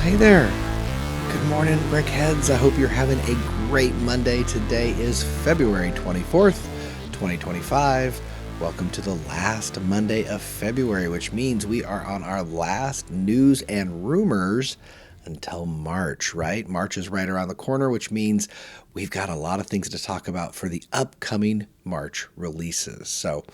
Hey there. Good morning, Brickheads. I hope you're having a great Monday. Today is February 24th, 2025. Welcome to the last Monday of February, which means we are on our last news and rumors until March, right? March is right around the corner, which means we've got a lot of things to talk about for the upcoming March releases. So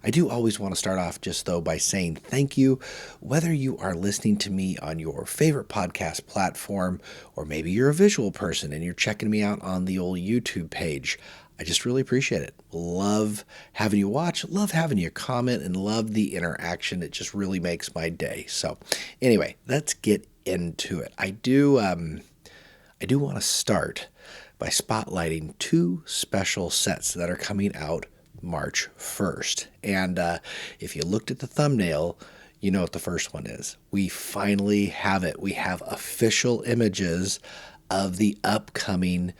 I do always want to start off just though by saying thank you, whether you are listening to me on your favorite podcast platform, or maybe you're a visual person and you're checking me out on the old YouTube page. I just really appreciate it. Love having you watch, love having you comment, and love the interaction. It just really makes my day. So anyway, let's get into it. I do want to start by spotlighting two special sets that are coming out March 1st. And if you looked at the thumbnail, you know what the first one is. We finally have it. We have official images of the upcoming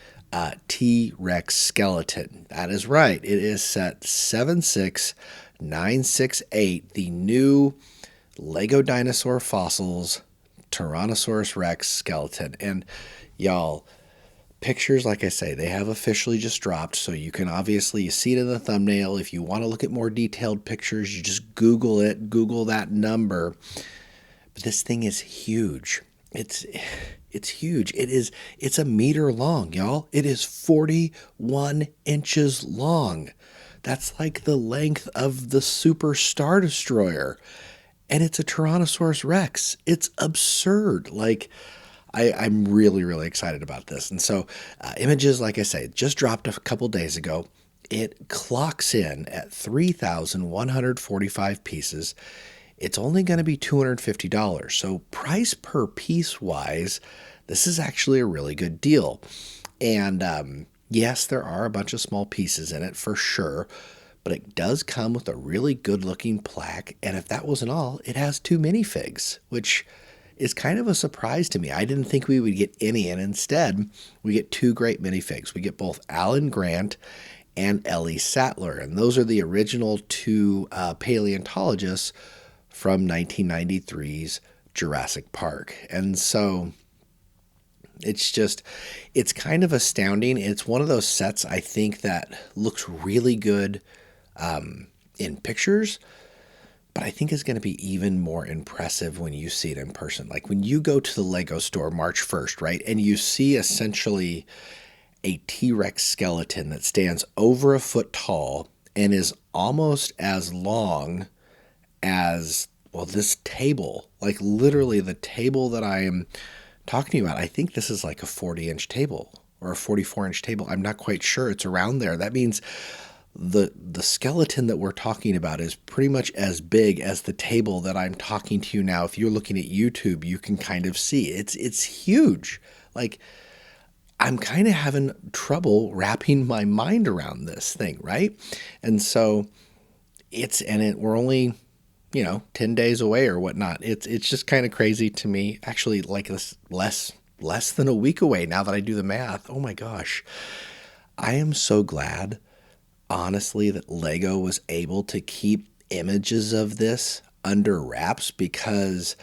T-Rex skeleton. That is right. It is set 76968, the new Lego Dinosaur Fossils Tyrannosaurus Rex skeleton. And y'all, pictures, like I say, they have officially just dropped, so you can obviously, you see it in the thumbnail. If you want to look at more detailed pictures, you just Google it, Google that number. But this thing is huge. It's huge. It's a meter long, y'all. It is 41 inches long. That's like the length of the Super Star Destroyer. And it's a Tyrannosaurus Rex. It's absurd. Like, I'm really, really excited about this. And so images, like I say, just dropped a couple days ago. It clocks in at 3,145 pieces. It's only going to be $250. So price per piece wise, this is actually a really good deal. And yes, there are a bunch of small pieces in it for sure, but it does come with a really good looking plaque. And if that wasn't all, it has two minifigs, which is kind of a surprise to me. I didn't think we would get any, and instead we get two great minifigs. We get both Alan Grant and Ellie Sattler, and those are the original two paleontologists from 1993's Jurassic Park. And so it's kind of astounding. It's one of those sets I think that looks really good in pictures, but I think is going to be even more impressive when you see it in person. Like when you go to the Lego store March 1st, right, and you see essentially a T-Rex skeleton that stands over a foot tall and is almost as long as, well, this table, like literally the table that I am talking about. I think this is like a 40-inch table or a 44-inch table. I'm not quite sure. It's around there. That means the skeleton that we're talking about is pretty much as big as the table that I'm talking to you now. If you're looking at YouTube, you can kind of see it's huge. Like, I'm kind of having trouble wrapping my mind around this thing, right? And so we're only 10 days away or whatnot. It's just kind of crazy to me. Actually, like this less than a week away now that I do the math. Oh my gosh. I am so glad, honestly, that Lego was able to keep images of this under wraps because,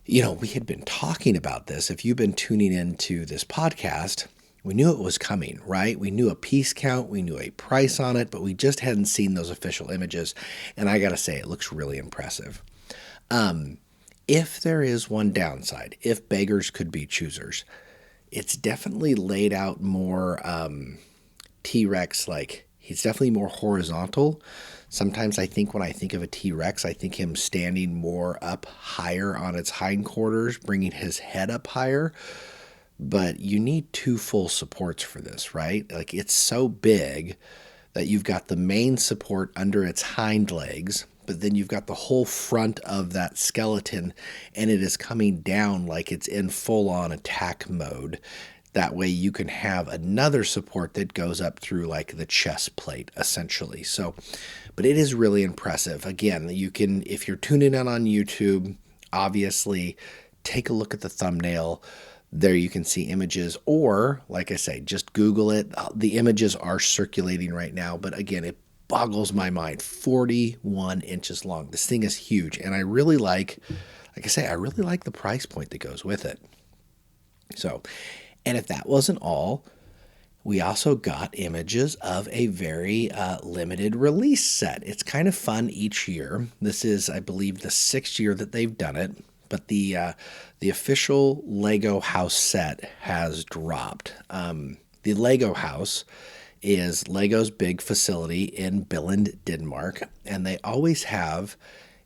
we had been talking about this. If you've been tuning into this podcast, we knew it was coming, right? We knew a piece count, we knew a price on it, but we just hadn't seen those official images. And I got to say, it looks really impressive. If there is one downside, if beggars could be choosers, it's definitely laid out more T-Rex, like he's definitely more horizontal. Sometimes I think when I think of a T-Rex, I think him standing more up higher on its hindquarters, bringing his head up higher. But you need two full supports for this, right? Like it's so big that you've got the main support under its hind legs, but then you've got the whole front of that skeleton and it is coming down like it's in full-on attack mode. That way you can have another support that goes up through like the chest plate, essentially. So, but it is really impressive. Again, you can, if you're tuning in on YouTube, obviously take a look at the thumbnail. There you can see images, or like I say, just Google it. The images are circulating right now, but again, it boggles my mind. 41 inches long. This thing is huge, and I really like I say, I really like the price point that goes with it. So, and if that wasn't all, we also got images of a very limited release set. It's kind of fun each year. This is, I believe, the 6th year that they've done it, but the official Lego house set has dropped. The Lego house is Lego's big facility in Billund, Denmark, and they always have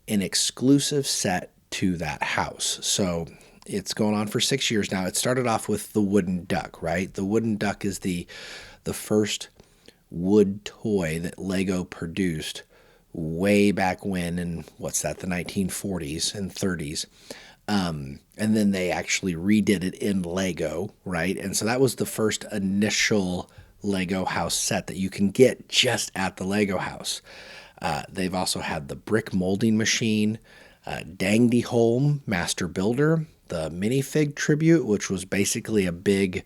an exclusive set to that house. So it's going on for 6 years now. It started off with the wooden duck, right? The wooden duck is the first wood toy that Lego produced way back when in the 1940s and 30s. And then they actually redid it in Lego, right? And so that was the first initial Lego house set that you can get just at the Lego house. They've also had the brick molding machine, Dangdy Holm Master Builder, the minifig tribute, which was basically a big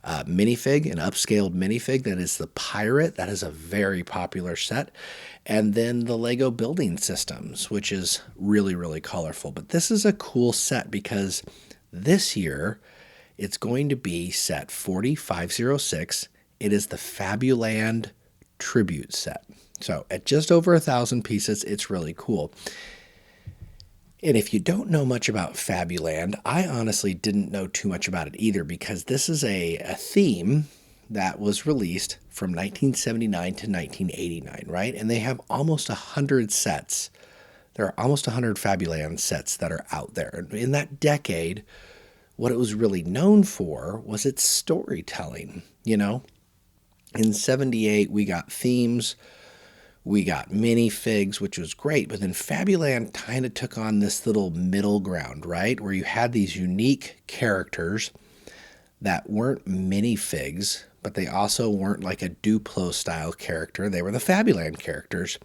minifig, an upscaled minifig that is the pirate. That is a very popular set. And then the Lego building systems, which is really, really colorful. But this is a cool set because this year it's going to be set 4506. It is the Fabuland tribute set. So at just over 1,000 pieces, it's really cool. And if you don't know much about Fabuland, I honestly didn't know too much about it either because this is a theme that was released from 1979 to 1989, right? And they have almost 100 sets. There are almost 100 Fabuland sets that are out there. In that decade, what it was really known for was its storytelling, you know? In 78, we got themes. We got minifigs, which was great, but then Fabuland kind of took on this little middle ground, right? Where you had these unique characters that weren't minifigs, but they also weren't like a Duplo style character. They were the Fabuland characters.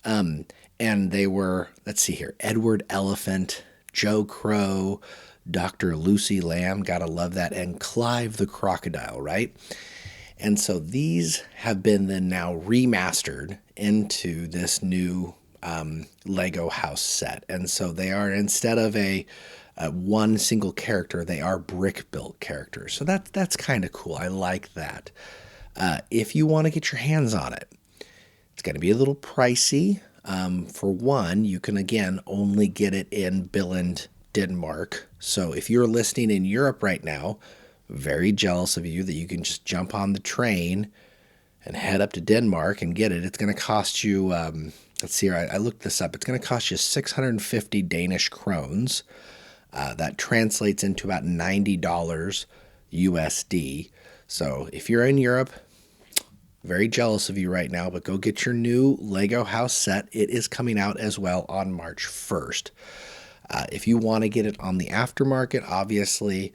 And they were, let's see here, Edward Elephant, Joe Crow, Dr. Lucy Lamb, gotta love that, and Clive the Crocodile, right? And so these have been then now remastered into this new Lego house set. And so they are, instead of a one single character, they are brick built characters. So that's kind of cool. I like that. If you want to get your hands on it, it's going to be a little pricey. For one, you can again only get it in Billund, Denmark. So if you're listening in Europe right now, very jealous of you that you can just jump on the train and head up to Denmark and get it. It's going to cost you, let's see here, I looked this up. It's going to cost you 650 Danish krones. That translates into about $90 USD. So if you're in Europe, very jealous of you right now, but go get your new Lego house set. It is coming out as well on March 1st. If you want to get it on the aftermarket, obviously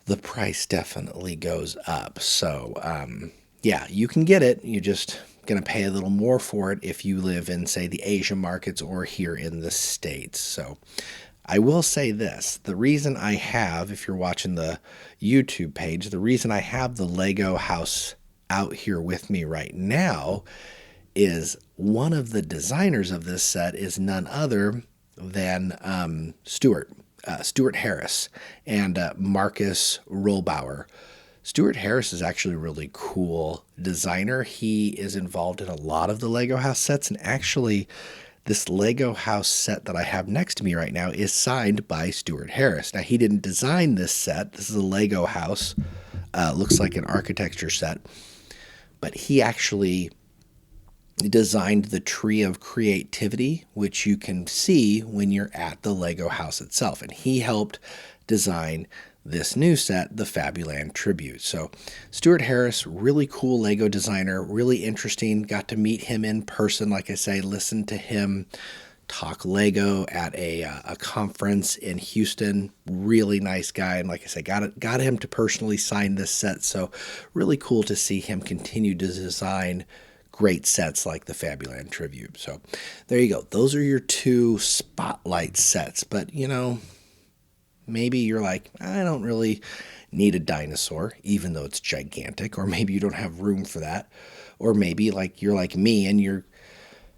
the price definitely goes up. So, yeah, you can get it. You're just going to pay a little more for it if you live in, say, the Asian markets or here in the States. So I will say this. The reason I have, if you're watching the YouTube page, the reason I have the Lego house out here with me right now is one of the designers of this set is none other than Stuart Harris and Marcus Rollbauer. Stuart Harris is actually a really cool designer. He is involved in a lot of the Lego house sets, and actually this Lego house set that I have next to me right now is signed by Stuart Harris. Now, he didn't design this set. This is a Lego house. Looks like an architecture set. But he actually designed the tree of creativity, which you can see when you're at the Lego house itself. And he helped design this new set, the Fabuland Tribute. So Stuart Harris, really cool Lego designer, really interesting. Got to meet him in person, like I say, listen to him talk Lego at a conference in Houston. Really nice guy. And like I say, got him to personally sign this set. So really cool to see him continue to design great sets like the Fabuland Tribute. So there you go. Those are your two spotlight sets. But, you know, maybe you're like, I don't really need a dinosaur, even though it's gigantic. Or maybe you don't have room for that. Or maybe like you're like me and you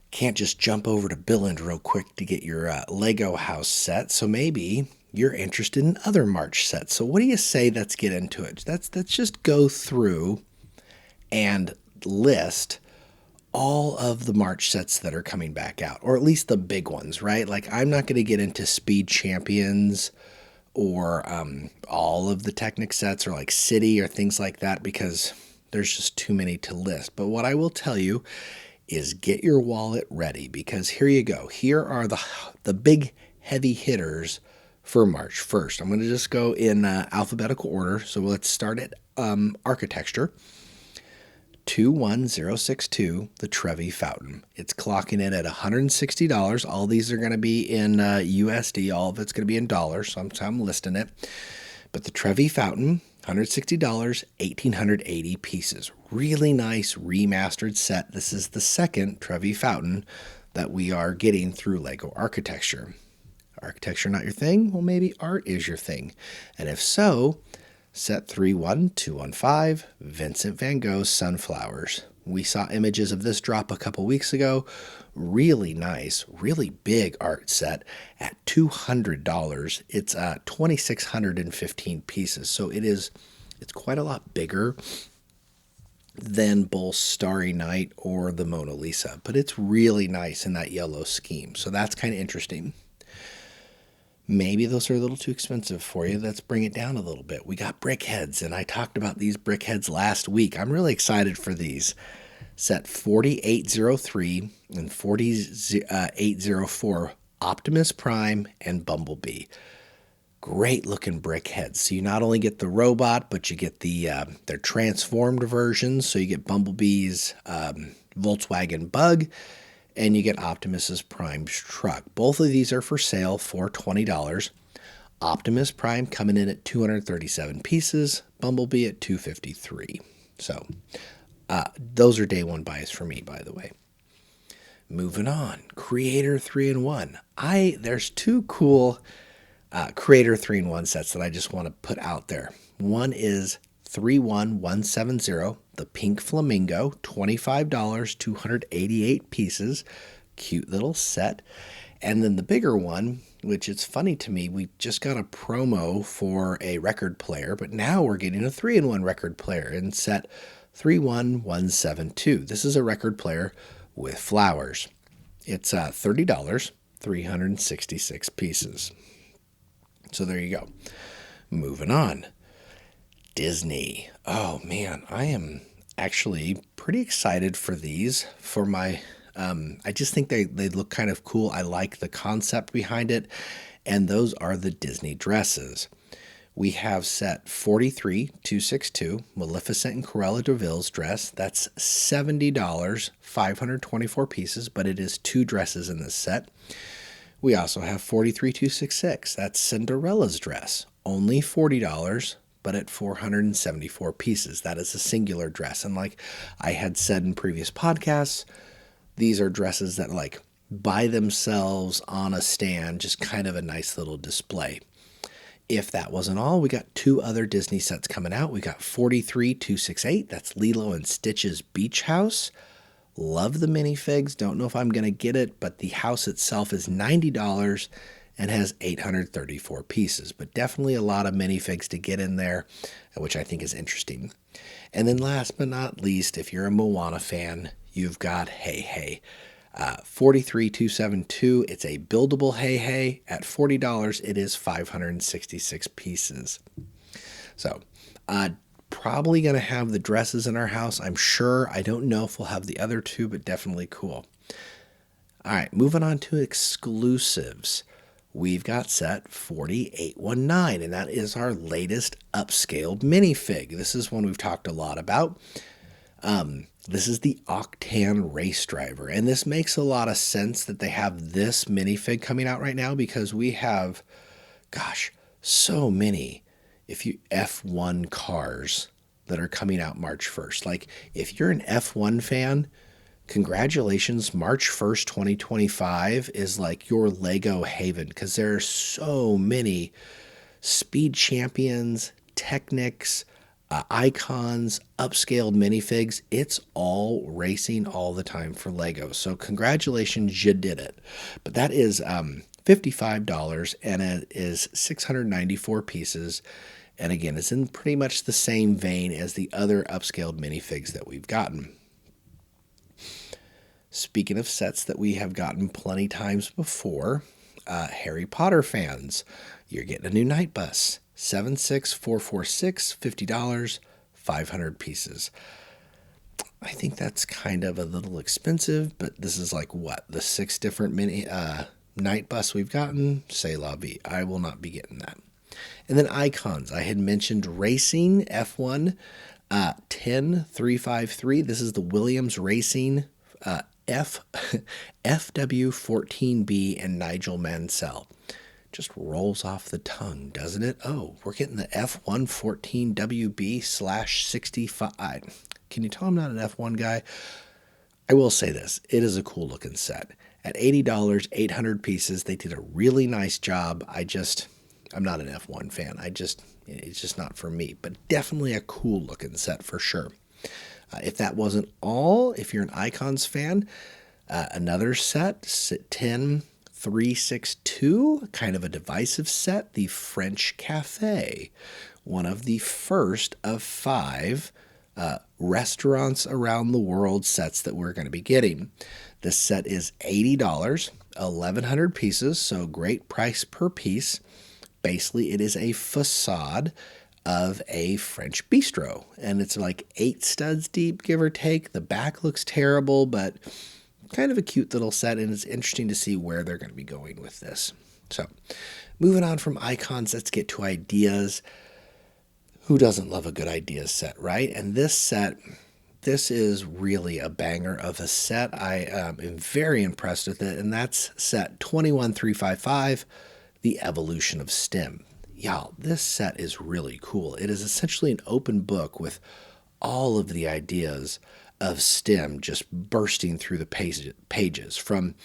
can't just jump over to Billund real quick to get your Lego house set. So maybe you're interested in other March sets. So what do you say? Let's get into it. Let's just go through and list all of the March sets that are coming back out, or at least the big ones, right? Like, I'm not going to get into Speed Champions or all of the Technic sets or like City or things like that because there's just too many to list. But what I will tell you is get your wallet ready because here you go. Here are the big heavy hitters for March 1st. I'm going to just go in alphabetical order. So let's start at architecture. 21062, the Trevi Fountain. It's clocking in at $160. All these are going to be in USD. All of it's going to be in dollars, so I'm listing it. But the Trevi Fountain, $160, 1,880 pieces. Really nice remastered set. This is the second Trevi Fountain that we are getting through LEGO Architecture. Architecture not your thing? Well, maybe art is your thing. And if so, set 31215, Vincent van Gogh's Sunflowers. We saw images of this drop a couple weeks ago. Really nice, really big art set at $200. It's 2,615 pieces, so it's quite a lot bigger than both Starry Night or the Mona Lisa, but it's really nice in that yellow scheme, so that's kind of interesting. Maybe those are a little too expensive for you. Let's bring it down a little bit. We got BrickHeads, and I talked about these BrickHeads last week. I'm really excited for these. Set 4803 and 4804, Optimus Prime and Bumblebee. Great looking BrickHeads. So you not only get the robot, but you get their transformed versions. So you get Bumblebee's Volkswagen Bug, and you get Optimus's Prime's truck. Both of these are for sale for $20. Optimus Prime coming in at 237 pieces, Bumblebee at 253. So those are day one buys for me, by the way. Moving on, Creator 3-in-1. There's two cool Creator 3-in-1 sets that I just want to put out there. One is 31170, the Pink Flamingo, $25, 288 pieces. Cute little set. And then the bigger one, which is funny to me, we just got a promo for a record player, but now we're getting a 3-in-1 record player in set 31172. This is a record player with flowers. It's $30, 366 pieces. So there you go. Moving on. Disney. Oh man, I am actually pretty excited for these. For my, I just think they look kind of cool. I like the concept behind it, and those are the Disney dresses. We have set 43262, Maleficent and Cruella de Vil's dress. That's $70, 524 pieces, but it is two dresses in this set. We also have 43266. That's Cinderella's dress. Only $40, but at 474 pieces. That is a singular dress. And like I had said in previous podcasts, these are dresses that like by themselves on a stand, just kind of a nice little display. If that wasn't all, we got two other Disney sets coming out. We got 43268. That's Lilo and Stitch's Beach House. Love the minifigs. Don't know if I'm going to get it, but the house itself is $90 and has 834 pieces. But definitely a lot of minifigs to get in there, which I think is interesting. And then last but not least, if you're a Moana fan, you've got Hey Hey. 43272. It's a buildable Hey Hey. At $40, it is 566 pieces. So, probably going to have the dresses in our house, I'm sure. I don't know if we'll have the other two, but definitely cool. All right, moving on to exclusives. We've got set 4819, and that is our latest upscaled minifig. This is one we've talked a lot about. This is the Octan Race Driver, and this makes a lot of sense that they have this minifig coming out right now because we have, so many F1 cars that are coming out March 1st. Like, if you're an F1 fan, congratulations, March 1st, 2025 is like your Lego haven because there are so many Speed Champions, Technics, icons, upscaled minifigs. It's all racing all the time for Lego. So congratulations, you did it. But that is $55, and it is 694 pieces. And again, it's in pretty much the same vein as the other upscaled minifigs that we've gotten. Speaking of sets that we have gotten plenty times before, Harry Potter fans, you're getting a new night bus. 76446, $50, 500 pieces. I think that's kind of a little expensive, but this is like what, the 6 different night bus we've gotten? C'est la vie. I will not be getting that. And then icons. I had mentioned racing F1 10353. This is the Williams Racing FW14B and Nigel Mansell. Just rolls off the tongue, doesn't it? Oh, we're getting the F114WB/65. Can you tell I'm not an F1 guy? I will say this. It is a cool looking set. At $80, 800 pieces, they did a really nice job. I'm not an F1 fan. It's just not for me, but definitely a cool looking set for sure. If that wasn't all, if you're an Icons fan, another set, 10362, kind of a divisive set, the French Cafe, one of the first of 5 restaurants around the world sets that we're going to be getting. This set is $80, 1,100 pieces, so great price per piece. Basically, it is a facade of a French bistro, and it's like 8 studs deep, give or take. The back looks terrible, but kind of a cute little set, and it's interesting to see where they're going to be going with this. So, moving on from icons, let's get to ideas. Who doesn't love a good ideas set, right? And this set, this is really a banger of a set. I am very impressed with it, and that's set 21355, The Evolution of STEM. Y'all, this set is really cool. It is essentially an open book with all of the ideas of STEM just bursting through the pages, from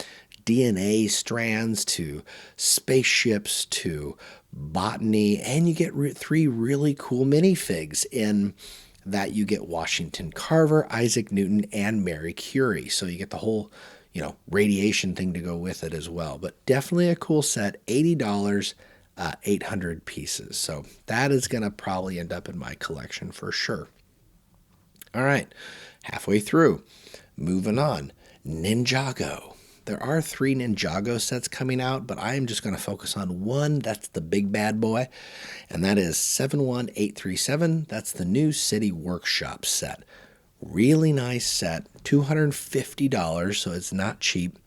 DNA strands to spaceships to botany, and you get 3 really cool minifigs in that. You get Washington Carver, Isaac Newton, and Marie Curie. So you get the whole, radiation thing to go with it as well. But definitely a cool set, $80, 800 pieces. So that is going to probably end up in my collection for sure. All right, halfway through, moving on. Ninjago. There are 3 Ninjago sets coming out, but I am just going to focus on one. That's the big bad boy, and that is 71837. That's the New City Workshop set. Really nice set, $250, so it's not cheap,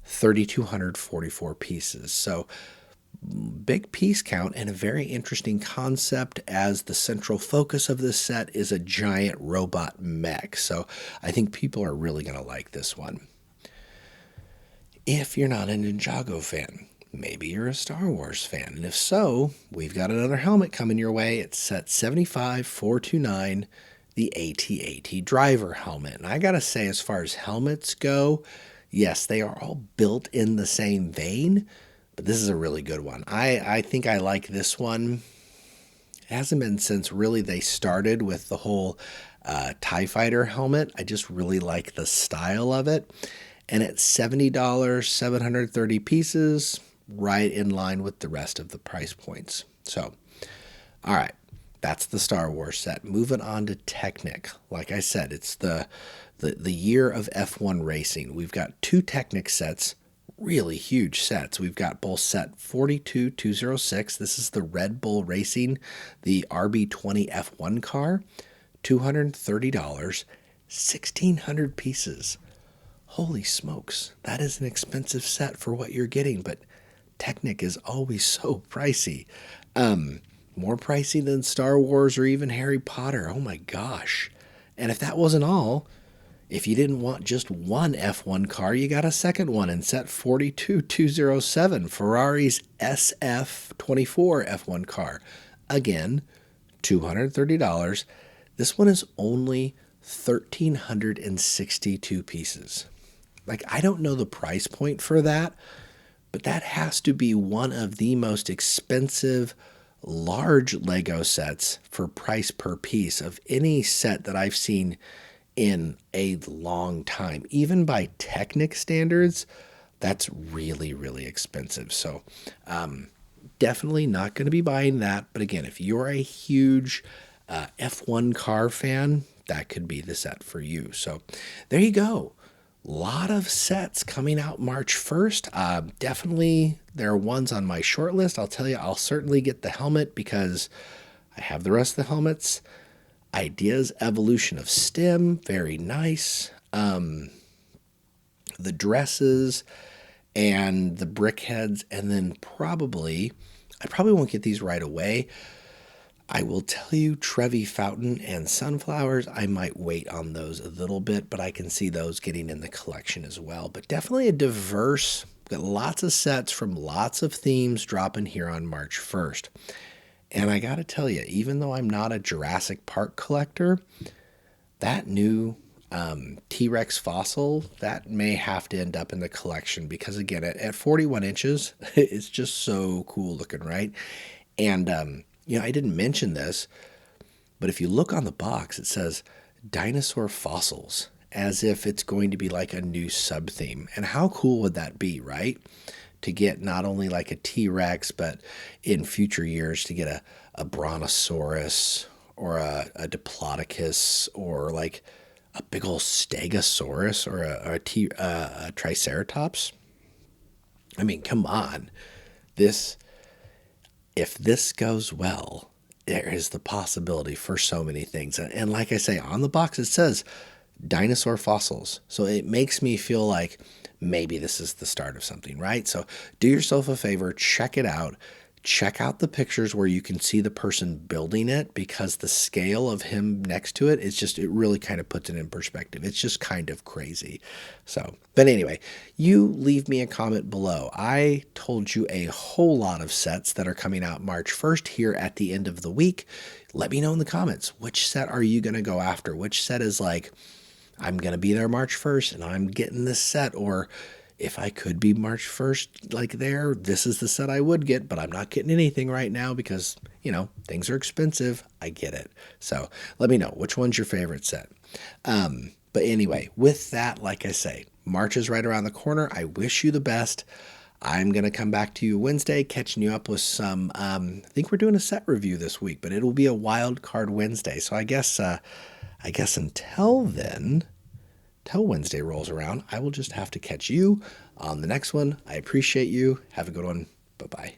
3,244 pieces. So big piece count and a very interesting concept, as the central focus of this set is a giant robot mech. So I think people are really going to like this one. If you're not a Ninjago fan, maybe you're a Star Wars fan. And if so, we've got another helmet coming your way. It's set 75429, the AT-AT driver helmet. And I got to say, as far as helmets go, yes, they are all built in the same vein, but this is a really good one. I think I like this one. It hasn't been since really they started with the whole TIE Fighter helmet. I just really like the style of it. And at $70, 730 pieces, right in line with the rest of the price points. So, all right, that's the Star Wars set. Moving on to Technic. Like I said, it's the year of F1 racing. We've got 2 Technic sets, really huge sets. We've got both set 42206. This is the Red Bull Racing, the RB20 F1 car, $230, 1,600 pieces. Holy smokes, that is an expensive set for what you're getting, but Technic is always so pricey. More pricey than Star Wars or even Harry Potter. Oh my gosh. And if that wasn't all, if you didn't want just one F1 car, you got a second one in set 42207, Ferrari's SF24 F1 car. Again, $230. This one is only 1,362 pieces. Like, I don't know the price point for that, but that has to be one of the most expensive large Lego sets for price per piece of any set that I've seen in a long time. Even by Technic standards, That's really, really expensive. So definitely not going to be buying that. But again, if you're a huge F1 car fan, that could be the set for you. So there you go. Lot of sets coming out March 1st. Definitely there are ones on my short list. I'll tell you, I'll certainly get the helmet because I have the rest of the helmets. Ideas Evolution of STEM, very nice. The dresses and the brick heads, and then I probably won't get these right away. I will tell you, Trevi Fountain and Sunflowers, I might wait on those a little bit, but I can see those getting in the collection as well. But definitely a diverse, got lots of sets from lots of themes dropping here on March 1st. And I got to tell you, even though I'm not a Jurassic Park collector, that new T-Rex fossil, that may have to end up in the collection because, again, at 41 inches, it's just so cool looking, right? And, I didn't mention this, but if you look on the box, it says dinosaur fossils, as if it's going to be like a new sub-theme. And how cool would that be, right? To get not only like a T-Rex, but in future years to get a Brontosaurus or a Diplodocus or like a big old Stegosaurus or a Triceratops. I mean, come on. If this goes well, there is the possibility for so many things. And like I say, on the box it says dinosaur fossils. So it makes me feel like maybe this is the start of something, right? So do yourself a favor, check it out. Check out the pictures where you can see the person building it, because the scale of him next to it is just, it really kind of puts it in perspective. It's just kind of crazy. So, but anyway, you leave me a comment below. I told you a whole lot of sets that are coming out March 1st here at the end of the week. Let me know in the comments, which set are you going to go after? Which set is like, I'm going to be there March 1st and I'm getting this set, or if I could be March 1st like there, this is the set I would get, but I'm not getting anything right now because, things are expensive. I get it. So let me know, which one's your favorite set? But anyway, with that, like I say, March is right around the corner. I wish you the best. I'm going to come back to you Wednesday, catching you up with some, I think we're doing a set review this week, but it'll be a wild card Wednesday. So I guess until then, till Wednesday rolls around, I will just have to catch you on the next one. I appreciate you. Have a good one. Bye-bye.